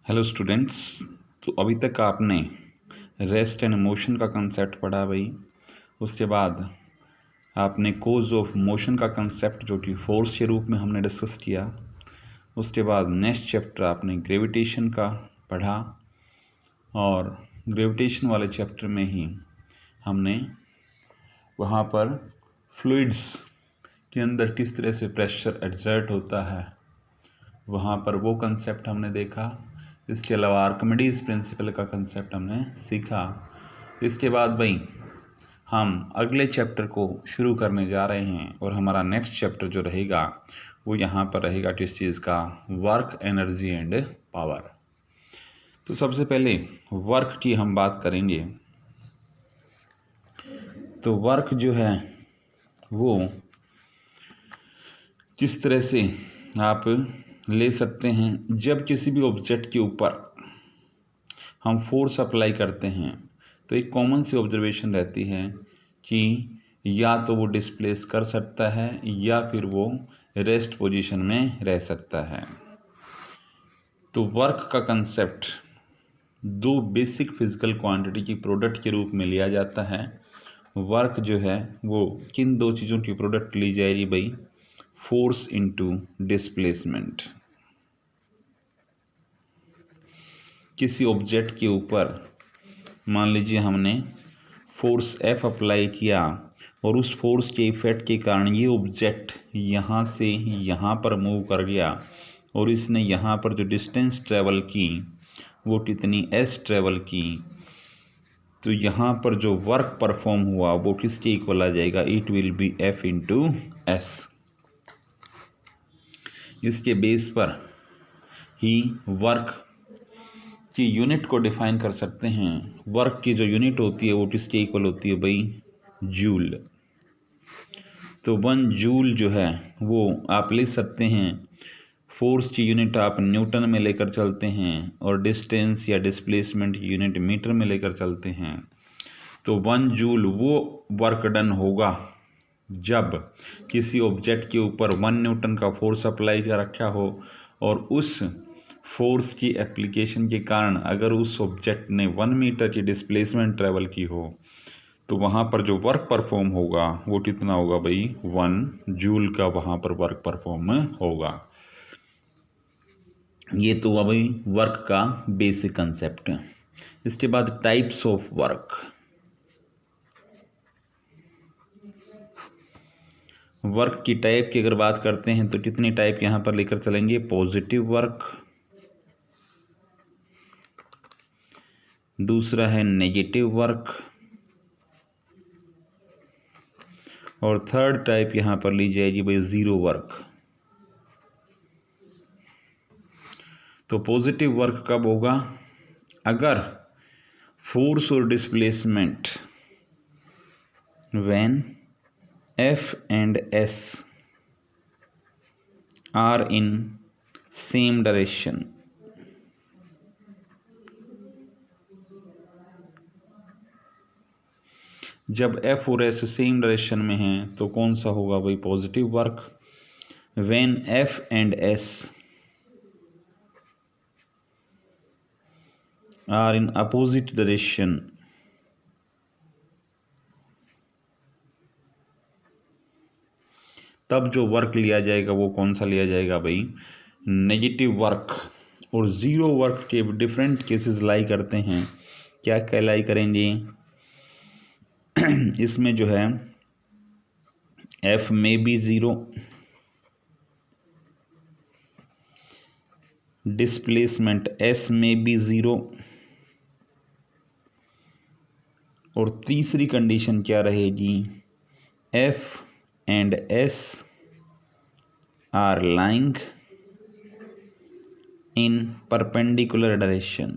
Hello students. तो अभी तक आपने रेस्ट एंड मोशन का कंसेप्ट पढ़ा भाई। उसके बाद आपने कोज ऑफ मोशन का कंसेप्ट जो कि फोर्स के रूप में हमने डिस्कस किया। उसके बाद नेक्स्ट चैप्टर आपने ग्रेविटेशन का पढ़ा और ग्रेविटेशन वाले चैप्टर में ही हमने वहाँ पर फ्लूइड्स के अंदर किस तरह से प्रेशर एक्सर्ट होता है वहाँ पर वो कंसेप्ट हमने देखा। इसके अलावा आर्किमिडीज प्रिंसिपल का कंसेप्ट हमने सीखा। इसके बाद भाई हम अगले चैप्टर को शुरू करने जा रहे हैं और हमारा नेक्स्ट चैप्टर जो रहेगा वो यहाँ पर रहेगा किस चीज़ का, वर्क, एनर्जी एंड पावर। तो सबसे पहले वर्क की हम बात करेंगे। तो वर्क जो है वो किस तरह से आप ले सकते हैं। जब किसी भी ऑब्जेक्ट के ऊपर हम फोर्स अप्लाई करते हैं तो एक कॉमन सी ऑब्जर्वेशन रहती है कि या तो वो डिस्प्लेस कर सकता है या फिर वो रेस्ट पोजीशन में रह सकता है। तो वर्क का कंसेप्ट दो बेसिक फिजिकल क्वांटिटी की प्रोडक्ट के रूप में लिया जाता है। वर्क जो है वो किन दो चीज़ों की प्रोडक्ट ली जाएगी भाई, फोर्स इनटू डिस्प्लेसमेंट। किसी ऑब्जेक्ट के ऊपर मान लीजिए हमने फोर्स F अप्लाई किया और उस फोर्स के इफेक्ट के कारण ये ऑब्जेक्ट यहाँ से यहाँ पर मूव कर गया और इसने यहाँ पर जो डिस्टेंस ट्रेवल की वो कितनी s ट्रेवल की, तो यहाँ पर जो वर्क परफॉर्म हुआ वो किसके इक्वल आ जाएगा, it will be F into S. इसके बेस पर ही वर्क की यूनिट को डिफाइन कर सकते हैं। वर्क की जो यूनिट होती है वो किसके इक्वल होती है भाई, जूल। तो 1 जूल जो है वो आप ले सकते हैं, फोर्स की यूनिट आप न्यूटन में लेकर चलते हैं और डिस्टेंस या डिस्प्लेसमेंट की यूनिट मीटर में लेकर चलते हैं। तो 1 जूल वो वर्क डन होगा जब किसी ऑब्जेक्ट के ऊपर 1 न्यूटन का फोर्स अप्लाई कर रखा हो और उस फोर्स की एप्लीकेशन के कारण अगर उस ऑब्जेक्ट ने 1 मीटर की डिस्प्लेसमेंट ट्रेवल की हो तो वहाँ पर जो वर्क परफॉर्म होगा वो कितना होगा भाई, 1 जूल का वहाँ पर वर्क परफॉर्म होगा। ये तो हुआ भाई वर्क का बेसिक कंसेप्ट। इसके बाद टाइप्स ऑफ वर्क। वर्क की टाइप की अगर बात करते हैं तो कितनी टाइप यहाँ पर लेकर चलेंगे, पॉजिटिव वर्क, दूसरा है नेगेटिव वर्क और थर्ड टाइप यहाँ पर ली जाएगी भाई ज़ीरो वर्क। तो पॉजिटिव वर्क कब होगा, अगर फोर्स और displacement when F and S are in same direction। जब F और S सेम डायरेक्शन में हैं तो कौन सा होगा भाई, positive work. When F and S are in opposite direction तब जो वर्क लिया जाएगा वो कौन सा लिया जाएगा भाई, नेगेटिव वर्क। और ज़ीरो वर्क के डिफरेंट केसेस लाई करते हैं। क्या क्या लाई करेंगे इसमें जो है F में बी ज़ीरो, डिस्प्लेसमेंट S में बी ज़ीरो और तीसरी कंडीशन क्या रहेगी, F and S are lying in perpendicular direction।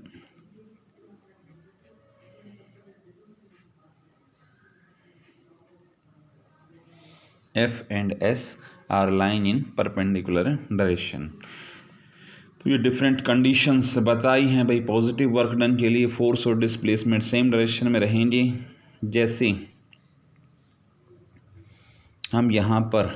F and S are lying in perpendicular direction। तो ये डिफरेंट कंडीशंस बताई हैं भाई पॉजिटिव वर्क डन के लिए। फोर्स और डिस्प्लेसमेंट सेम डायरेक्शन में रहेंगे। जैसे हम यहाँ पर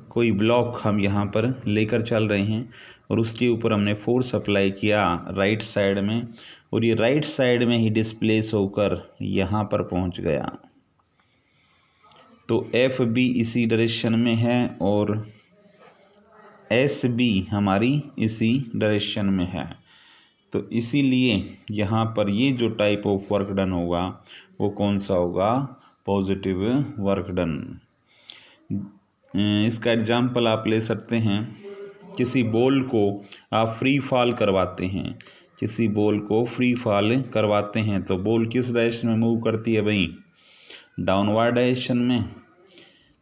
कोई ब्लॉक हम यहाँ पर लेकर चल रहे हैं और उसके ऊपर हमने फोर्स अप्लाई किया राइट साइड में, और ये राइट साइड में ही डिस्प्लेस होकर यहाँ पर पहुँच गया। तो एफ बी इसी डायरेक्शन में है और एस बी हमारी इसी डायरेक्शन में है। तो इसीलिए यहाँ पर ये जो टाइप ऑफ वर्क डन होगा वो कौन सा होगा, पॉजिटिव वर्क डन। इसका एग्जाम्पल आप ले सकते हैं, किसी बॉल को आप फ्री फॉल करवाते हैं, किसी बॉल को फ्री फॉल करवाते हैं तो बॉल किस डायरेक्शन में मूव करती है भाई, डाउनवर्ड डायरेक्शन में।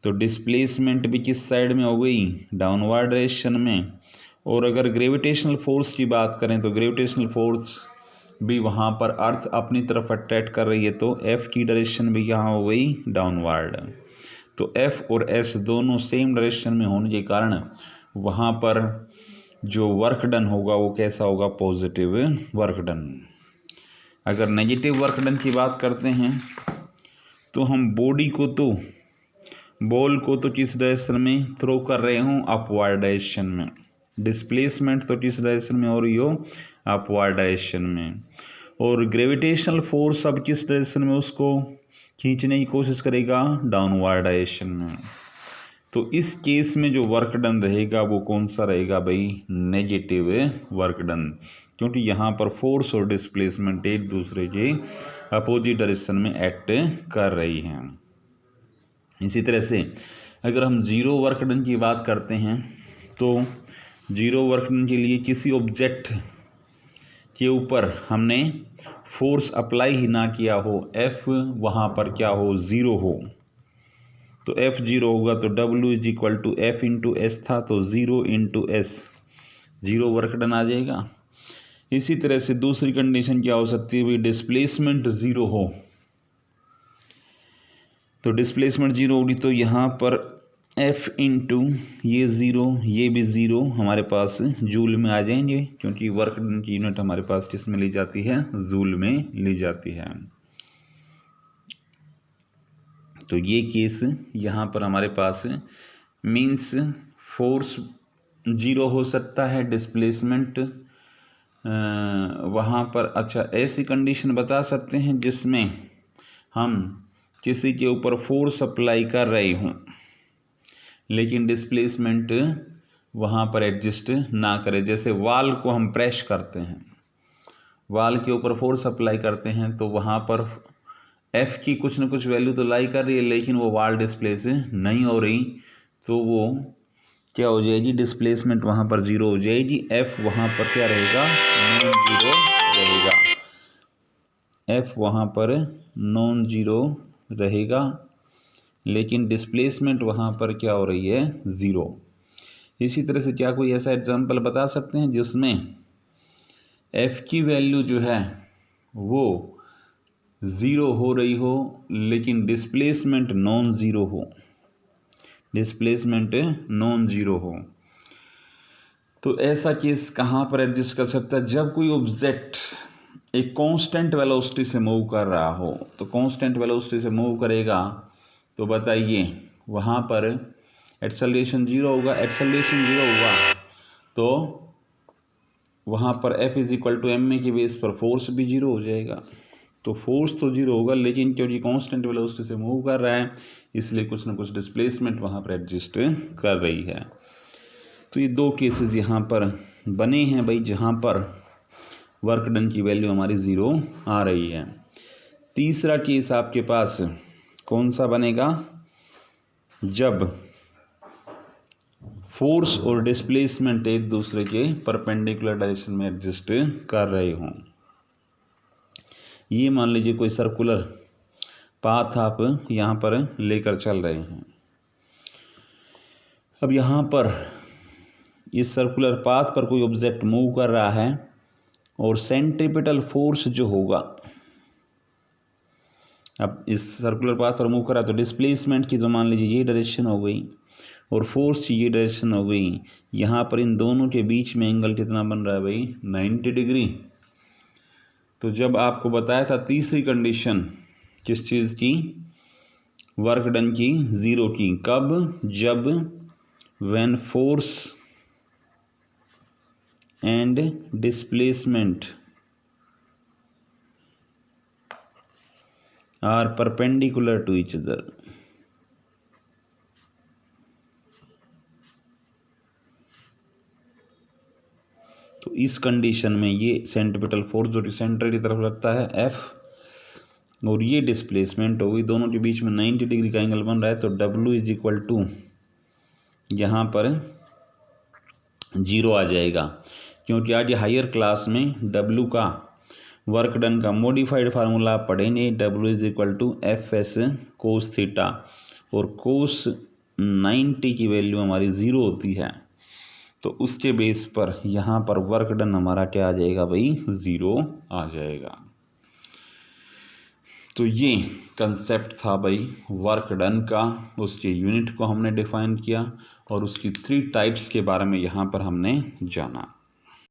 तो डिस्प्लेसमेंट भी किस साइड में हो गई, डाउनवर्ड डायरेक्शन में। और अगर ग्रेविटेशनल फोर्स की बात करें तो ग्रेविटेशनल फोर्स भी वहाँ पर अर्थ अपनी तरफ अट्रैक्ट कर रही है, तो एफ की डायरेक्शन भी यहाँ हो गई डाउनवर्ड। तो एफ और एस दोनों सेम डायरेक्शन में होने के कारण वहाँ पर जो वर्क डन होगा वो कैसा होगा, पॉजिटिव वर्क डन। अगर नेगेटिव वर्क डन की बात करते हैं तो हम बॉडी को तो बॉल को तो किस डायरेक्शन में थ्रो कर रहे हूँ, अपवर्ड डायरेक्शन में। डिस्प्लेसमेंट तो किस डायरेक्शन में हो रही हो, अपवर्ड डायरेक्शन में। और ग्रेविटेशनल फोर्स अब किस डायरेक्शन में उसको खींचने की कोशिश करेगा, डाउनवर्ड डायरेक्शन में। तो इस केस में जो वर्क डन रहेगा वो कौन सा रहेगा भाई, नेगेटिव वर्क डन, क्योंकि यहाँ पर फोर्स और डिस्प्लेसमेंट एक दूसरे के अपोजिट डायरेक्शन में एक्ट कर रही हैं। इसी तरह से अगर हम जीरो वर्क डन की बात करते हैं तो जीरो वर्क डन के लिए किसी ऑब्जेक्ट के ऊपर हमने फोर्स अप्लाई ही ना किया हो, एफ वहाँ पर क्या हो, ज़ीरो हो, तो एफ जीरो होगा तो W is equal to F into S था, तो zero into S, zero work done आ जाएगा। इसी तरह से दूसरी कंडीशन क्या हो सकती है भाई, डिस्प्लेसमेंट ज़ीरो हो, तो डिस्प्लेसमेंट जीरो होगी तो यहाँ पर एफ इंटू ये ज़ीरो, ये भी ज़ीरो हमारे पास जूल में आ जाएंगे, क्योंकि वर्क डन की यूनिट हमारे पास किस में ली जाती है, जूल में ली जाती है। तो ये केस यहाँ पर हमारे पास मीन्स फोर्स जीरो हो सकता है, डिस्प्लेसमेंट वहाँ पर, अच्छा ऐसी कंडीशन बता सकते हैं जिसमें हम किसी के ऊपर फोर्स अप्लाई कर रहे हों लेकिन डिस्प्लेसमेंट वहाँ पर एडजस्ट ना करे। जैसे वाल को हम प्रेस करते हैं, वाल के ऊपर फोर्स अप्लाई करते हैं तो वहाँ पर एफ की कुछ न कुछ वैल्यू तो लाई कर रही है लेकिन वो वाल डिस्प्लेस नहीं हो रही, तो वो क्या हो जाएगी, डिस्प्लेसमेंट वहाँ पर जीरो हो जाएगी। एफ वहाँ पर क्या रहेगा, नॉन जीरो रहेगा, एफ वहाँ पर नॉन जीरो रहेगा, लेकिन डिस्प्लेसमेंट वहाँ पर क्या हो रही है, ज़ीरो। इसी तरह से क्या कोई ऐसा एग्जांपल बता सकते हैं जिसमें एफ़ की वैल्यू जो है वो ज़ीरो हो रही हो लेकिन डिस्प्लेसमेंट नॉन ज़ीरो हो, डिस्प्लेसमेंट नॉन ज़ीरो हो। तो ऐसा केस कहाँ पर एडजस्ट कर सकता है, जब कोई ऑब्जेक्ट एक कांस्टेंट वेलोसिटी से मूव कर रहा हो। तो कांस्टेंट वेलोसिटी से मूव करेगा तो बताइए वहाँ पर एक्सेलरेशन जीरो होगा, एक्सेलरेशन जीरो हुआ तो वहाँ पर F is equal to M A के बेस पर फोर्स भी जीरो हो जाएगा। तो फोर्स तो जीरो होगा लेकिन क्योंकि कांस्टेंट वेलोसिटी से मूव कर रहा है इसलिए कुछ ना कुछ डिस्प्लेसमेंट वहाँ पर एडजस्ट कर रही है। तो ये दो केसेस यहाँ पर बने हैं भाई जहाँ पर वर्क डन की वैल्यू हमारी ज़ीरो आ रही है। तीसरा केस आपके पास कौन सा बनेगा, जब फोर्स और डिस्प्लेसमेंट एक दूसरे के परपेंडिकुलर डायरेक्शन में एडजस्ट कर रहे हों। ये मान लीजिए कोई सर्कुलर पाथ आप यहाँ पर लेकर चल रहे हैं। अब यहाँ पर इस सर्कुलर पाथ पर कोई ऑब्जेक्ट मूव कर रहा है और सेंट्रीपिटल फोर्स जो होगा, अब इस सर्कुलर पाथ पर मूव कर रहा है तो डिस्प्लेसमेंट की तो मान लीजिए ये डायरेक्शन हो गई और फोर्स की ये डायरेक्शन हो गई। यहाँ पर इन दोनों के बीच में एंगल कितना बन रहा है भाई, 90 डिग्री। तो जब आपको बताया था तीसरी कंडीशन किस चीज़ की, वर्क डन की, ज़ीरो की, कब, जब when force and displacement are perpendicular to each other. तो इस कंडीशन में ये सेंट्रीपिटल फोर्स जो सेंटर की तरफ लगता है F, और ये डिस्प्लेसमेंट होगी, दोनों के बीच में 90 डिग्री का एंगल बन रहा है, तो W इज इक्वल टू यहाँ पर 0 आ जाएगा, क्योंकि आज हायर क्लास में W का वर्क डन का मॉडिफाइड फार्मूला आप पढ़ेंगे। W is equal to FS cos theta, और कोस 90 की वैल्यू हमारी 0 होती है, तो उसके बेस पर यहाँ पर वर्क डन हमारा क्या आ जाएगा भाई, 0 आ जाएगा। तो ये कंसेप्ट था भाई वर्क डन का, उसके यूनिट को हमने डिफाइन किया और उसकी 3 टाइप्स के बारे में यहाँ पर हमने जाना।